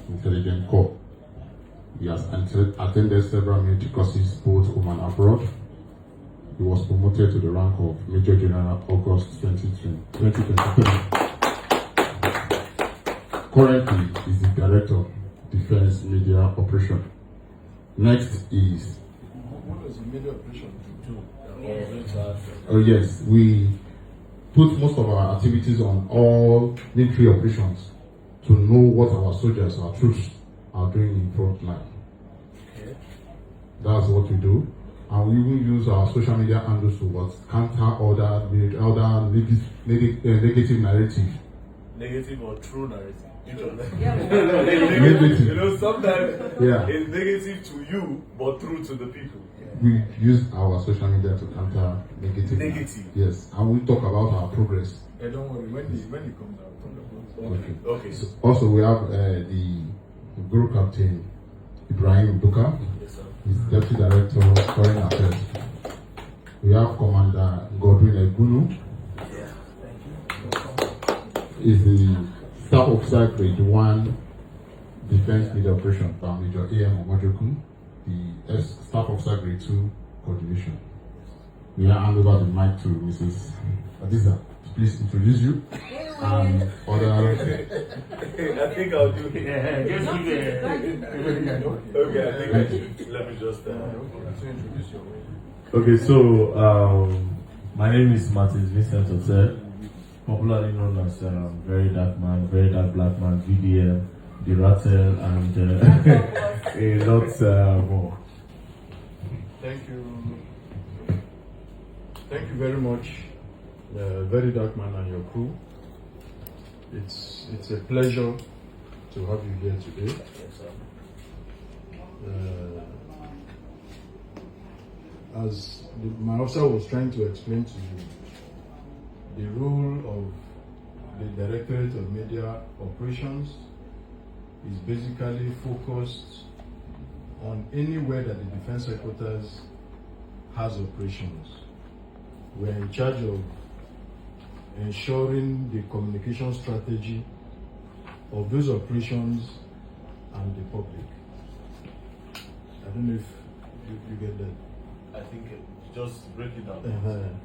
Intelligence Corps. He has attended several military courses both home and abroad. He was promoted to the rank of Major General August 2023. Currently, is the Director of Defense Media Operation. Next is... What does the media operation do? Oh yes, we put most of our activities on all military operations to know what our soldiers, our troops are doing in front line. Okay. That's what we do. And we even use our social media handles to counter other negative narrative. Negative or true narrative? Negative. You know, sometimes Yeah. it's negative to you, but true to the people. We use our social media to counter negative. Negative. Yes, and we talk about our progress. Hey, don't worry, when it comes out. Okay. So also, we have the group captain Ibrahim Buka. Yes, sir. He's Deputy Director of Foreign Affairs. We have Commander Godwin Egunu. Yeah, thank you. He's the Staff Officer Grade 1 Defense Media Operation by Major A.M. Omojoku, the Staff Officer Grade 2 Coordination. We now hand over the mic to Mrs. Adiza. Please introduce you and other. I think I'll do it. Yeah, just give it. Okay, I think I should. Let me just. Introduce your way. Okay, so my name is Martin Vincent Otel, popularly known as Verydarkman, Very Dark Black Man, VDM, The Rattle, and a lot more. Thank you. Thank you very much, Verydarkman and your crew. It's a pleasure to have you here today. Yes, sir. As my officer was trying to explain to you, the role of the Directorate of Media Operations is basically focused on anywhere that the Defense Headquarters has operations. We are in charge of ensuring the communication strategy of those operations and the public. I don't know if you get that. I think just break it down.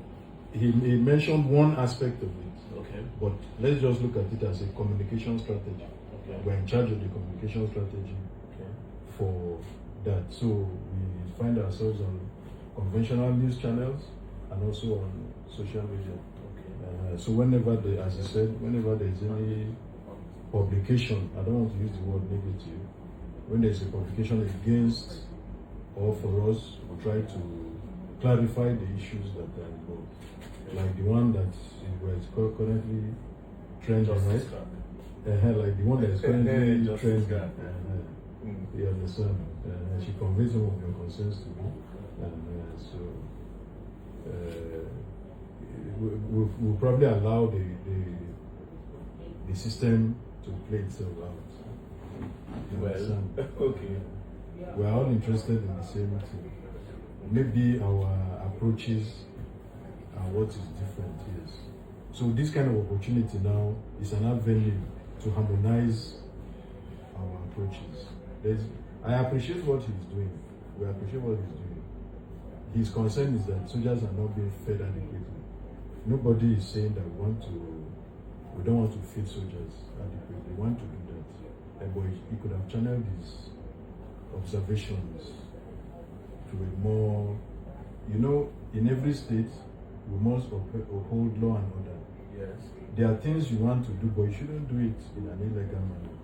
He mentioned one aspect of it. Okay. But let's just look at it as a communication strategy. Okay. We're in charge of the communication strategy for that. So we find ourselves on conventional news channels and also on social media. Okay. So whenever as I said, whenever there's any publication, I don't want to use the word negative, when there's a publication against or for us, we try to clarify the issues that are involved. Like the one that is currently trending, right? Like the one that is currently trending. You understand? She conveyed some of your concerns to me. And so we'll probably allow the system to play itself out. You understand? Okay. We're all interested in the same thing. Maybe our approaches are what is different, yes. So this kind of opportunity now is an avenue to harmonize our approaches. I appreciate what he's doing. We appreciate what he's doing. His concern is that soldiers are not being fed adequately. Nobody is saying that we don't want to feed soldiers adequately. We want to do that. But he could have channeled his observations to a more, in every state, we must uphold law and order. Yes. There are things you want to do, but you shouldn't do it in an illegal manner.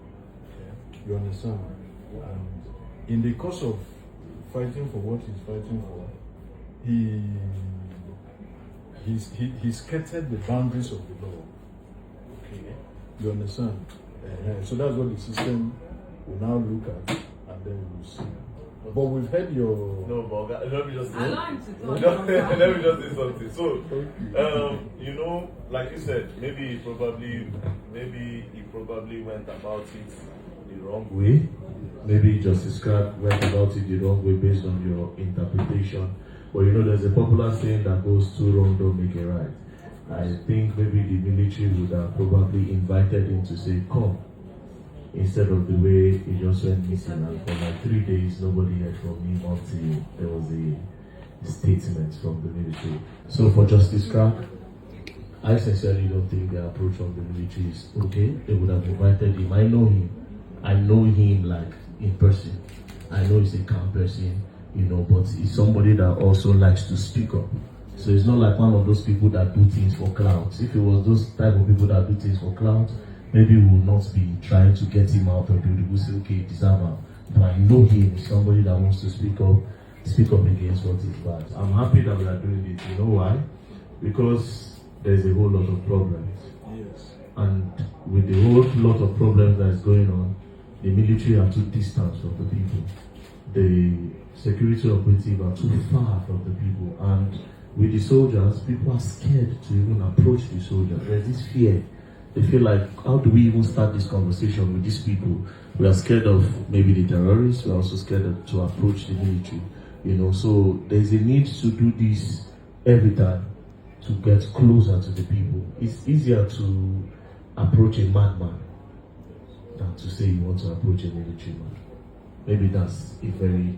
Okay. You understand? And in the course of fighting for what he's fighting for, he skirted the boundaries of the law. Okay. You understand? So that's what the system will now look at, and then we'll see. But we've heard your... No, but let me just say... Allow him to talk. Let me just say something. So, like you said, maybe he probably went about it the wrong way. Maybe Justice Clark went about it the wrong way based on your interpretation. But there's a popular saying that goes two wrong don't make a right. I think maybe the military would have probably invited him to say, come, instead of the way he just went missing. And for like 3 days, nobody heard from him until there was a statement from the military. So for Justice Clark, I sincerely don't think the approach of the military is okay. They would have invited him. I know him. I know him like in person. I know he's a calm person, you know, but he's somebody that also likes to speak up. So it's not like one of those people that do things for clout. If it was those type of people that do things for clout, maybe we will not be trying to get him out of the people say, okay, deserve him. But I know him, somebody that wants to speak up against what is bad. I'm happy that we are doing it. You know why? Because there's a whole lot of problems. Yes. And with the whole lot of problems that is going on, the military are too distant from the people. The security operative are too far from the people. And with the soldiers, people are scared to even approach the soldiers. There's this fear. They feel like, how do we even start this conversation with these people? We are scared of maybe the terrorists. We are also scared to approach the military. You know, so there's a need to do this every time to get closer to the people. It's easier to approach a madman than to say you want to approach a military man. Maybe that's a very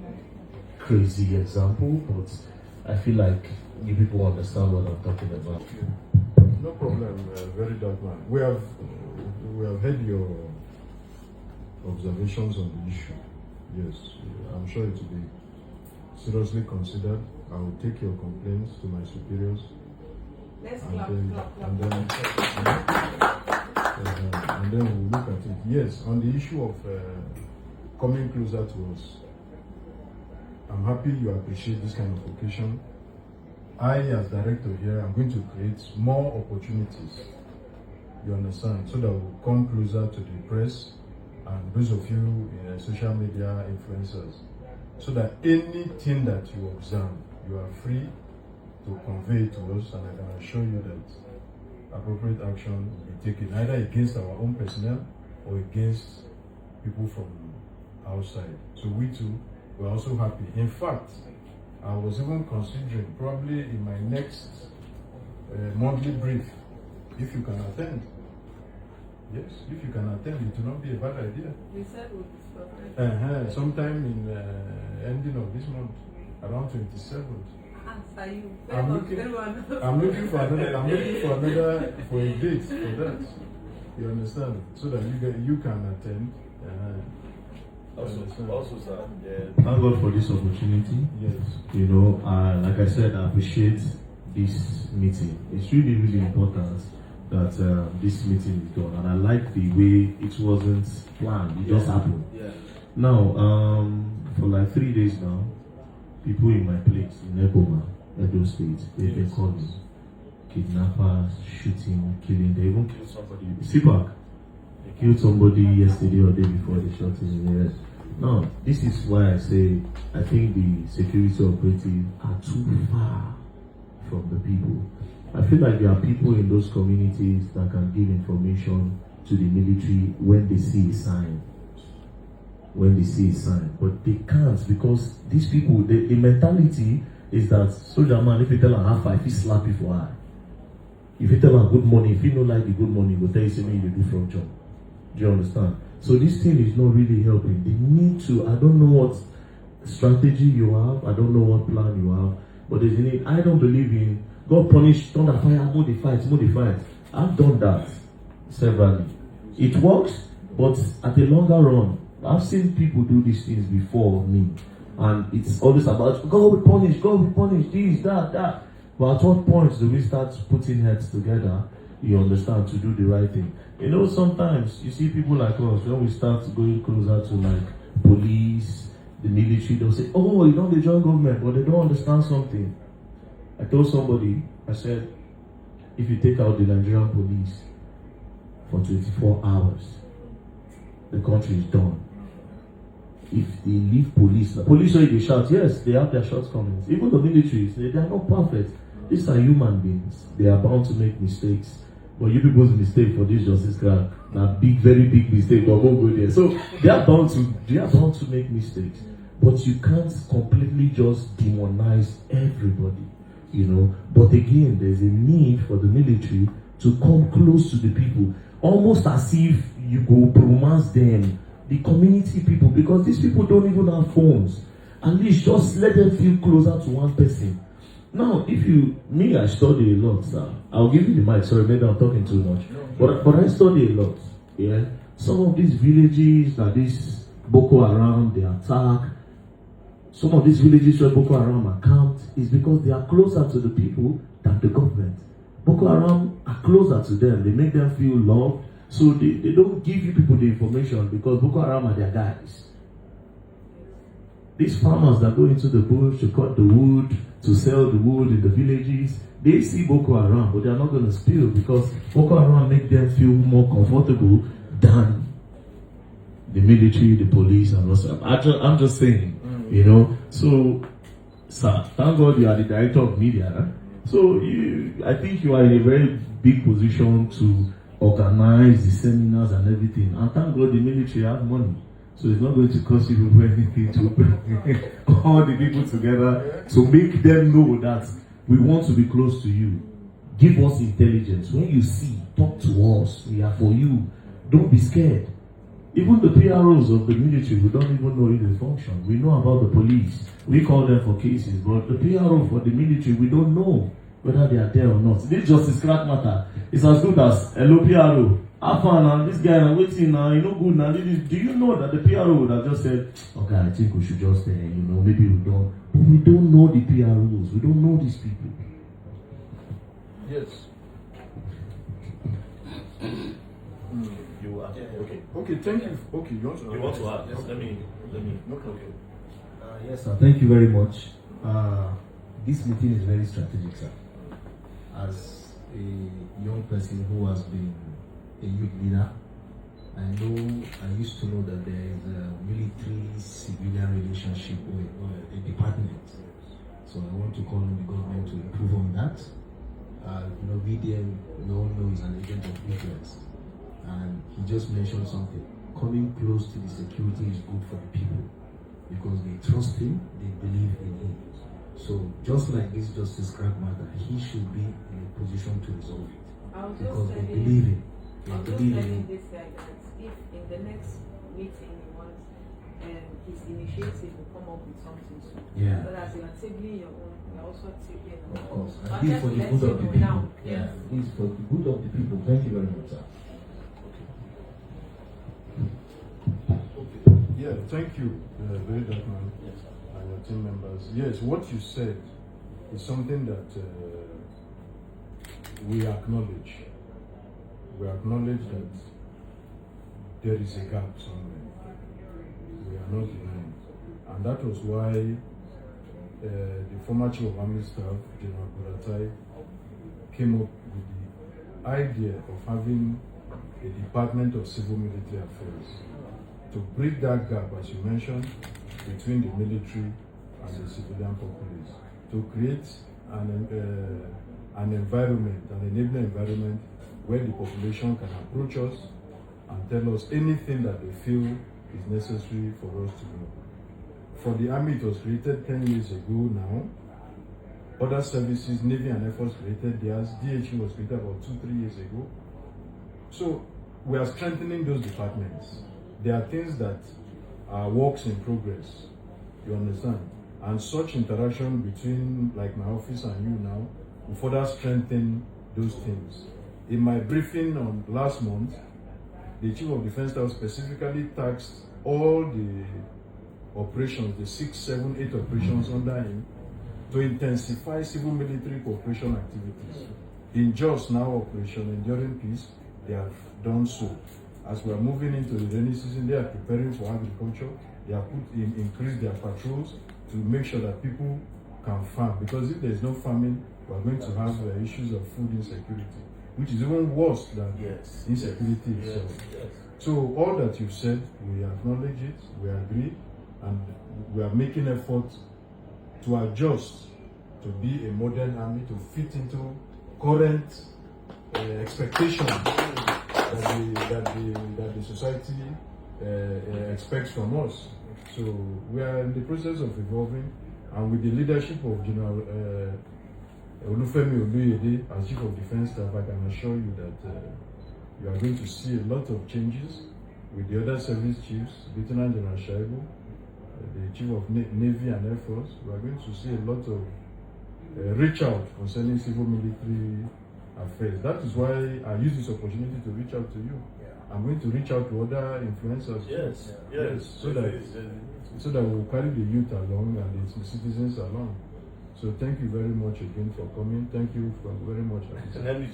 crazy example, but I feel like you people understand what I'm talking about. No problem, Verydarkman. We have heard your observations on the issue. Yes, I'm sure it will be seriously considered. I will take your complaints to my superiors. Let's And clap, then, clap, clap. and then we'll look at it. Yes, on the issue of coming closer to us, I'm happy you appreciate this kind of occasion. I, as director here, am going to create more opportunities, you understand, so that we'll come closer to the press and those of you in social media influencers, so that anything that you observe, you are free to convey to us, and I can assure you that appropriate action will be taken either against our own personnel or against people from outside. So we too, we're also happy. In fact, I was even considering probably in my next monthly brief, if you can attend. Yes, if you can attend, it will not be a bad idea. We said we'll discuss it. Sometime in ending of this month, around 27th. Answer you. I'm looking for a date for that. You understand? So that you can attend. Also, sir, thank God for this opportunity. Yes. You know, like I said, I appreciate this meeting. It's really, really important that this meeting is done, and I like the way it wasn't planned; it just happened. Yeah. Now, for like 3 days now, people in my place in Eboma, Edo State, they've been calling kidnappers, shooting, killing. They even killed somebody. Sipak. They killed somebody yesterday or day before they shot him in the head. Now, this is why I say I think the security operatives are too far from the people. I feel like there are people in those communities that can give information to the military when they see a sign. But they can't, because these people, the mentality is that soldier man, if you tell him half, if he slap you for eye. If you tell him good money, if you don't like the good money, he will tell you something you do from job. Do you understand? So this thing is not really helping. They need to, I don't know what strategy you have, I don't know what plan you have, but there's a need. I don't believe in God punish, thunder fire, more the fight. I've done that severally. It works, but at the longer run, I've seen people do these things before me, and it's always about God will punish, this, that. But at what point do we start putting heads together, you understand, to do the right thing? You know, sometimes you see people like us, when we start going closer to like police, the military, they'll say, oh, you know, they join government, but they don't understand something. I told somebody, I said, if you take out the Nigerian police for 24 hours, the country is done. If they leave police when they shout, yes, they have their shortcomings. Even the militaries, they are not perfect. These are human beings. They are bound to make mistakes. But you people's mistake for this justice grant, a big, very big mistake, but won't go there. So they are bound to make mistakes. But you can't completely just demonize everybody, you know. But again, there's a need for the military to come close to the people, almost as if you go romance them, the community people, because these people don't even have phones. At least just let them feel closer to one person. Now, I study a lot, sir. I'll give you the mic. Sorry, maybe I'm talking too much. But I study a lot. Yeah. Some of these villages that this Boko Haram, they attack, some of these villages where Boko Haram are camped is because they are closer to the people than the government. Boko Haram are closer to them. They make them feel loved. So they don't give you people the information because Boko Haram are their guys. These farmers that go into the bush to cut the wood, to sell the wood in the villages, they see Boko Haram, but they are not going to spill because Boko Haram make them feel more comfortable than the military, the police, and also. I'm just saying, So, sir, thank God you are the director of media. Huh? So I think you are in a very big position to organize the seminars and everything. And thank God the military have money. So it's not going to cost you anything to bring all the people together to make them know that we want to be close to you. Give us intelligence. When you see, talk to us. We are for you. Don't be scared. Even the PROs of the military, we don't even know if they function. We know about the police. We call them for cases. But the PRO for the military, we don't know whether they are there or not. This justice crack matter. It's as good as hello PRO. Have fun now, this guy now waiting now, good now. Do you know that the PRO would have just said, okay, I think we should just maybe we don't. But we don't know the PROs. We don't know these people. Yes. You are Okay, thank you. Okay, you want to add? Yes, let me. Okay. Yes, sir. Thank you very much. This meeting is very strategic, sir. As a young person who has been a youth leader, I used to know that there is a military-civilian relationship with a department. So I want to call on the government to improve on that. VDM, we all know, is an agent of influence. And he just mentioned something. Coming close to the security is good for the people because they trust him, they believe in him. So just like this justice crack matter, he should be in a position to resolve it because they believe him. I'm just telling this guy that if in the next meeting he wants his initiative will come up with something soon. Yeah. But as you are tabling your own, you are also tabling Of our course. own. And this for the good of the people. Now. Yeah, this for the good of the people. Thank you very much, sir. Yeah, thank you, Verydarkman, and your team members. Yes, what you said is something that we acknowledge. We acknowledge that there is a gap somewhere. We are not denying. And that was why the former Chief of Army Staff, General Buratai, came up with the idea of having a Department of Civil Military Affairs to bridge that gap, as you mentioned, between the military and the civilian populace, to create an environment, an enabling environment where the population can approach us and tell us anything that they feel is necessary for us to know. For the Army, it was created 10 years ago now. Other services, Navy and Air Force created theirs. DHE was created about 2-3 years ago. So we are strengthening those departments. There are things that are works in progress, you understand? And such interaction between like my office and you now will further strengthen those things. In my briefing on last month, the Chief of Defense Staff specifically tasked all the operations, the 6, 7, 8 operations under him, to intensify civil-military cooperation activities. In just now operation Enduring Peace, they have done so. As we are moving into the rainy season, they are preparing for agriculture. They have increased their patrols to make sure that people can farm. Because if there is no farming, we are going to have issues of food insecurity, which is even worse than insecurity itself. So all that you've said, we acknowledge it, we agree, and we are making efforts to adjust to be a modern army, to fit into current expectations that the society expects from us. So we are in the process of evolving, and with the leadership of General Olufemi Oluyede as Chief of Defense Staff, I can assure you that You are going to see a lot of changes with the other service chiefs, Lieutenant General Shaibu, the Chief of Navy and Air Force. We are going to see a lot of reach out concerning civil military affairs. That is why I use this opportunity to reach out to you. I'm going to reach out to other influencers. Yes. So that we'll carry the youth along and the citizens along. So thank you very much again for coming. Thank you very much. Let me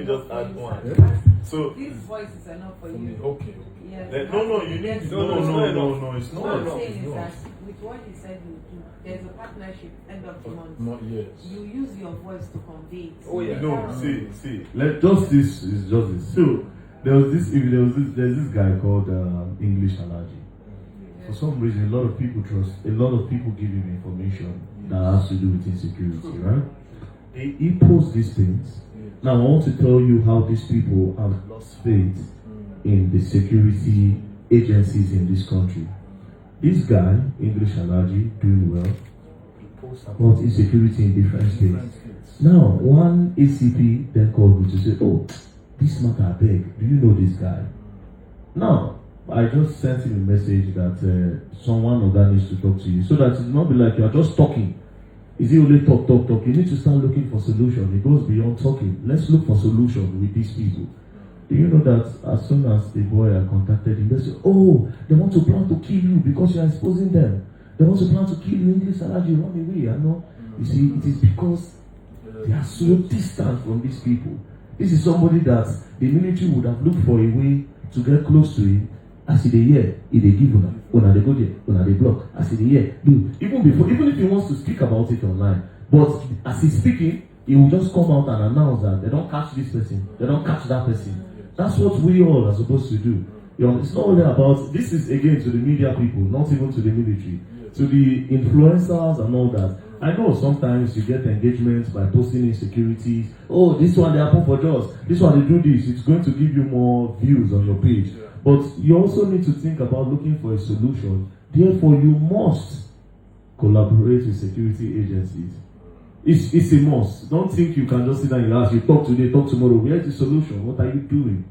just add one. Yeah? So These voices are not for you. Okay. Yeah. no, you need no, it's What I'm not. saying is that with what you said you do, there's a partnership end of the month. Not yet. You use your voice to convey it. Oh yeah. Is No, that wrong? see. Just this is just this. So there's this guy called English Allergy. For some reason, a lot of people give him information that has to do with insecurity, right? He posts these things. Now I want to tell you how these people have lost faith in the security agencies in this country. This guy, English Allergy, doing well, he posts about insecurity in different states. Now, one ACP then called me to say, oh, this matter, I beg, do you know this guy? Now, I just sent him a message that someone of that needs to talk to you, so that it will not be like you are just talking. Is it only talk? You need to start looking for solution. It goes beyond talking. Let's look for solution with these people. Do you know that as soon as the boy contacted him, they say, oh, they want to plan to kill you because you are exposing them. They want to plan to kill you. English Allergy, run away. I know. You see, it is because they are so distant from these people. This is somebody that the military would have looked for a way to get close to him. As they hear, they give una they go there, they block. As they hear, even if he wants to speak about it online, but as he's speaking, he will just come out and announce that they don't catch this person, they don't catch that person. That's what we all are supposed to do. You know, it's not only about, this is again to the media people, not even to the military, to the influencers and all that. I know sometimes you get engagements by posting insecurities. Oh, this one they happen for jobs. This one they do this. It's going to give you more views on your page. But you also need to think about looking for a solution. Therefore, you must collaborate with security agencies. It's a must. Don't think you can just sit down and ask, you talk today, talk tomorrow. Where's the solution? What are you doing?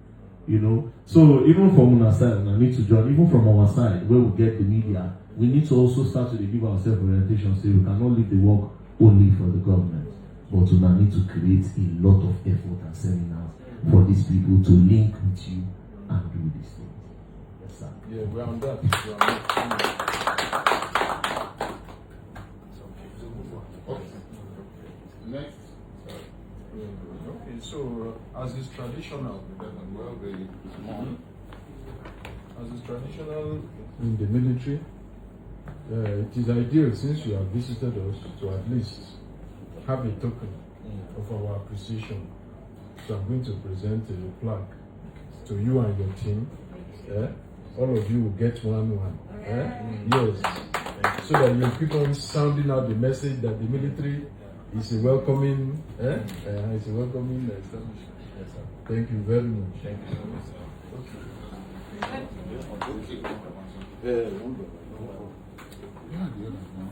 You know? So even from our side, I need to join, even from our side, where we get the media, we need to also start to give ourselves orientation. Say we cannot leave the work only for the government, but we need to create a lot of effort and seminars for these people to link with you and do these things. Yes, sir. Yeah, we're on that. Next. Okay, so as is traditional, in the military, it is ideal, since you have visited us, to at least have a token of our appreciation. So I'm going to present a plaque to you and your team. All of you will get one. Yes. So that you keep on sounding out the message that the military is a welcoming, it's a welcoming establishment. Yes, sir. Thank you very much. Thank you so much. Yeah, the others now.